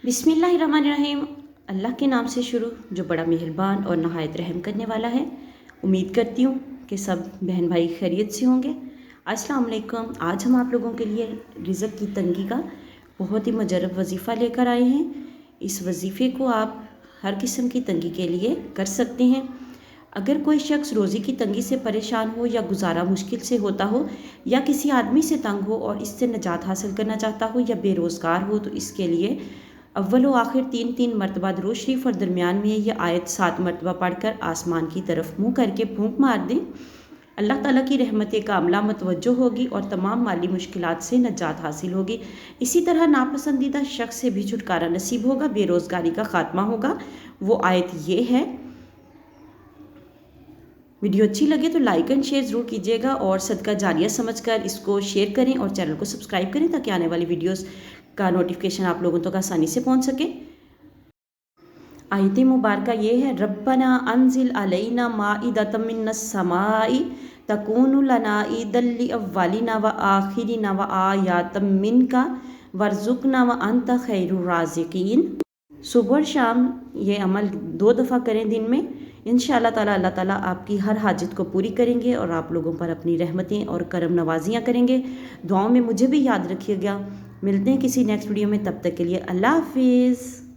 बिस्मिल्लाहिर्रहमानिर्रहीम। अल्लाह के नाम से शुरू जो बड़ा मेहरबान और नहायत रहम करने वाला है। उम्मीद करती हूँ कि सब बहन भाई खैरियत से होंगे। अस्सलाम वालेकुम। आज हम आप लोगों के लिए रिज़्क़ की तंगी का बहुत ही मुजरब वजीफ़ा लेकर आए हैं। इस वजीफ़े को आप हर किस्म की तंगी के लिए कर सकते हैं। अगर कोई शख्स रोज़ी की तंगी से परेशान हो या गुजारा मुश्किल से होता हो या किसी आदमी से तंग हो और इससे निजात हासिल करना चाहता हो या बेरोज़गार हो, तो इसके लिए अव्वल व आखिर 3-3 मरतबा दुरूद शरीफ और दरमियान में यह आयत 7 मरतबा पढ़कर आसमान की तरफ मुँह करके फूंक मार दें। अल्लाह ताला की रहमत कामला मतवज्जो होगी और तमाम माली मुश्किलात से नजात हासिल होगी। इसी तरह नापसंदीदा शख्स से भी छुटकारा नसीब होगा, बेरोज़गारी का खात्मा होगा। वो आयत ये है। वीडियो अच्छी लगे तो लाइक एंड शेयर ज़रूर कीजिएगा और सदका जारिया समझकर इसको शेयर करें और चैनल को सब्सक्राइब करें ताकि आने वाली वीडियोस का नोटिफिकेशन आप लोगों तक आसानी से पहुंच सके। आयत मुबारका ये है, रब्बना अनजिल अलैना माइदतम मिनस समाई तकूनु लना ईदल लिअव्वलिना व आखिरिना व आयातम मिनका वर्जुकना व अंत खैरुर राज़िकीन। सुबह और शाम ये अमल 2 दफ़ा करें दिन में। इंशाअल्लाह ताला अल्लाह ताला आपकी हर हाजत को पूरी करेंगे और आप लोगों पर अपनी रहमतें और करम नवाजियाँ करेंगे। दुआओं में मुझे भी याद रखिएगा। मिलते हैं किसी नेक्स्ट वीडियो में, तब तक के लिए अल्लाह हाफिज़।